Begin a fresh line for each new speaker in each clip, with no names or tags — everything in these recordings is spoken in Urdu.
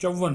54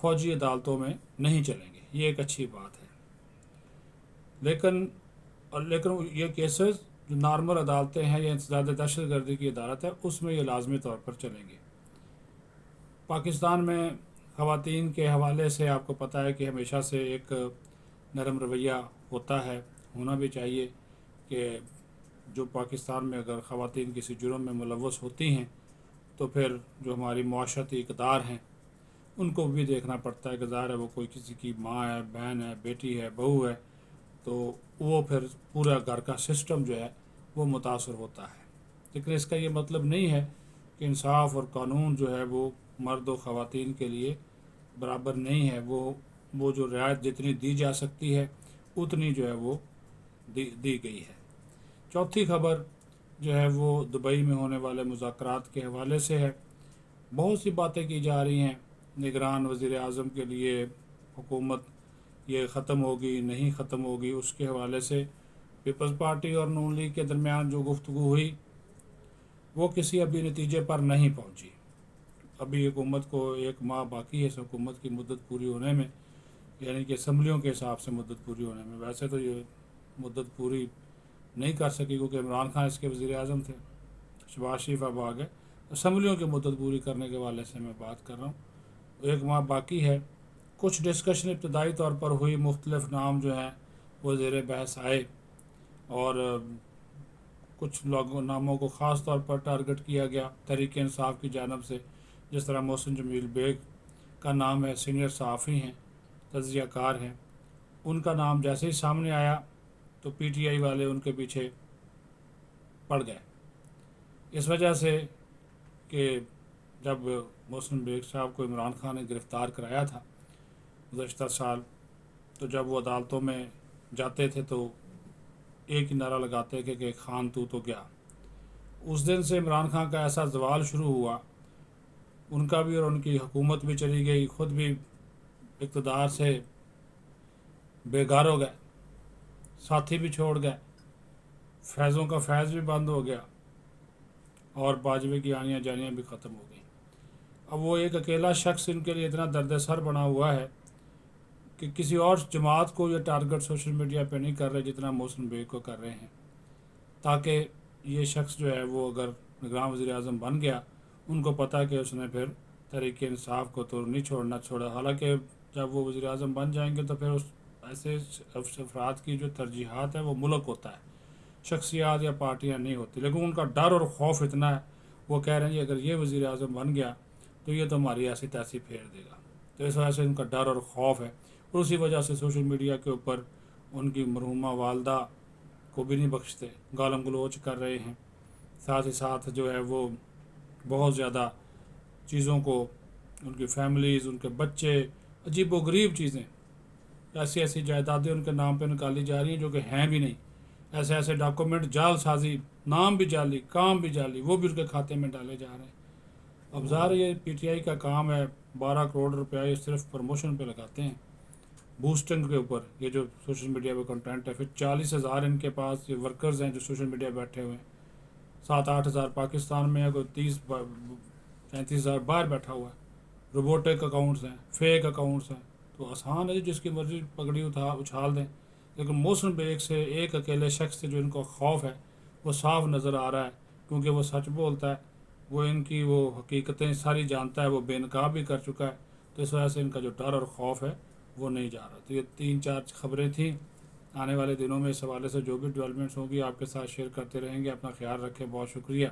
فوجی عدالتوں میں نہیں چلیں گے، یہ ایک اچھی بات ہے۔ لیکن یہ کیسز جو نارمل عدالتیں ہیں یا انسداد دہشت گردی کی عدالت ہے، اس میں یہ لازمی طور پر چلیں گے۔ پاکستان میں خواتین کے حوالے سے آپ کو پتہ ہے کہ ہمیشہ سے ایک نرم رویہ ہوتا ہے، ہونا بھی چاہیے کہ جو پاکستان میں اگر خواتین کسی جرم میں ملوث ہوتی ہیں تو پھر جو ہماری معاشرتی اقدار ہیں ان کو بھی دیکھنا پڑتا ہے کہ ظاہر ہے وہ کوئی کسی کی ماں ہے، بہن ہے، بیٹی ہے، بہو ہے، تو وہ پھر پورا گھر کا سسٹم جو ہے وہ متاثر ہوتا ہے۔ لیکن اس کا یہ مطلب نہیں ہے کہ انصاف اور قانون جو ہے وہ مرد و خواتین کے لیے برابر نہیں ہے، وہ جو رعایت جتنی دی جا سکتی ہے اتنی جو ہے وہ دی گئی ہے۔ چوتھی خبر جو ہے وہ دبئی میں ہونے والے مذاکرات کے حوالے سے ہے۔ بہت سی باتیں کی جا رہی ہیں، نگران وزیر اعظم کے لیے حکومت یہ ختم ہوگی نہیں ختم ہوگی، اس کے حوالے سے پیپلز پارٹی اور نون لیگ کے درمیان جو گفتگو ہوئی وہ کسی ابھی نتیجے پر نہیں پہنچی۔ ابھی حکومت کو 1 ماہ باقی ہے اس حکومت کی مدت پوری ہونے میں، یعنی کہ اسمبلیوں کے حساب سے مدت پوری ہونے میں۔ ویسے تو یہ مدت پوری نہیں کر سکی کیونکہ عمران خان اس کے وزیر اعظم تھے، شہباز شریف اب آ گئے۔ اسمبلیوں کی مدت پوری کرنے کے حوالے سے میں بات کر رہا ہوں، 1 ماہ باقی ہے۔ کچھ ڈسکشن ابتدائی طور پر ہوئی، مختلف نام جو ہیں وہ زیر بحث آئے اور کچھ ناموں کو خاص طور پر ٹارگٹ کیا گیا تحریک انصاف کی جانب سے، جس طرح محسن جمیل بیگ کا نام ہے، سینئر صحافی ہیں، تجزیہ کار ہیں۔ ان کا نام جیسے ہی سامنے آیا تو پی ٹی آئی والے ان کے پیچھے پڑ گئے، اس وجہ سے کہ جب محسن بیگ صاحب کو عمران خان نے گرفتار کرایا تھا گزشتہ سال، تو جب وہ عدالتوں میں جاتے تھے تو ایک ہی نعرہ لگاتے کہ خان تو گیا۔ اس دن سے عمران خان کا ایسا زوال شروع ہوا، ان کا بھی اور ان کی حکومت بھی چلی گئی، خود بھی اقتدار سے بیگار ہو گئے، ساتھی بھی چھوڑ گئے، فیضوں کا فیض بھی بند ہو گیا اور باجوے کی آنیاں جانیاں بھی ختم ہو گئیں۔ اب وہ ایک اکیلا شخص ان کے لیے اتنا درد سر بنا ہوا ہے کہ کسی اور جماعت کو یہ ٹارگٹ سوشل میڈیا پہ نہیں کر رہے جتنا محسن بیگ کو کر رہے ہیں، تاکہ یہ شخص جو ہے وہ اگر نگران وزیر اعظم بن گیا، ان کو پتہ کہ اس نے پھر تحریک انصاف کو تو نہیں چھوڑا۔ حالانکہ جب وہ وزیر اعظم بن جائیں گے تو پھر اس ایسے افراد کی جو ترجیحات ہے وہ ملک ہوتا ہے، شخصیات یا پارٹیاں نہیں ہوتی، لیکن ان کا ڈر اور خوف اتنا ہے، وہ کہہ رہے ہیں کہ اگر یہ وزیر اعظم بن گیا تو یہ تو ہماری ایسی تیسی پھیر دے گا، تو اس وجہ سے ان کا ڈر اور خوف ہے، اور اسی وجہ سے سوشل میڈیا کے اوپر ان کی مرحومہ والدہ کو بھی نہیں بخشتے، گالم گلوچ کر رہے ہیں، ساتھ ہی ساتھ جو ہے وہ بہت زیادہ چیزوں کو، ان کی فیملیز، ان کے بچے، عجیب و غریب چیزیں، ایسی جائیدادیں ان کے نام پہ نکالی جا رہی ہیں جو کہ ہیں بھی نہیں، ایسے ڈاکومنٹ جعل سازی، نام بھی جعلی، کام بھی جعلی، وہ بھی ان کے کھاتے میں ڈالے جا رہے ہیں۔ اب ظاہر یہ پی ٹی آئی کا کام ہے، 12 کروڑ روپیہ یہ صرف پروموشن پہ لگاتے ہیں، بوسٹنگ کے اوپر، یہ جو سوشل میڈیا پہ کنٹینٹ ہے، پھر 40,000 ان کے پاس یہ ورکرز ہیں جو سوشل میڈیا بیٹھے ہوئے ہیں، 7-8 ہزار پاکستان میں ہے، کوئی 30-35 ہزار باہر بیٹھا ہوا ہے، روبوٹک اکاؤنٹس ہیں، فیک اکاؤنٹس ہیں، تو آسان ہے جس کی مرضی پگڑی اچھال دیں۔ لیکن محسن بیگ سے ایک اکیلے شخص سے جو ان کو خوف ہے وہ صاف نظر آ رہا ہے، کیونکہ وہ سچ بولتا ہے، وہ ان کی وہ حقیقتیں ساری جانتا ہے، وہ بے نقاب بھی کر چکا ہے، تو اس وجہ سے ان کا جو ڈر اور خوف ہے وہ نہیں جا رہا۔ تو یہ 3-4 خبریں تھیں، آنے والے دنوں میں اس حوالے سے جو بھی ڈیولپمنٹس ہوں گی آپ کے ساتھ شیئر کرتے رہیں گے۔ اپنا خیال رکھیں، بہت شکریہ۔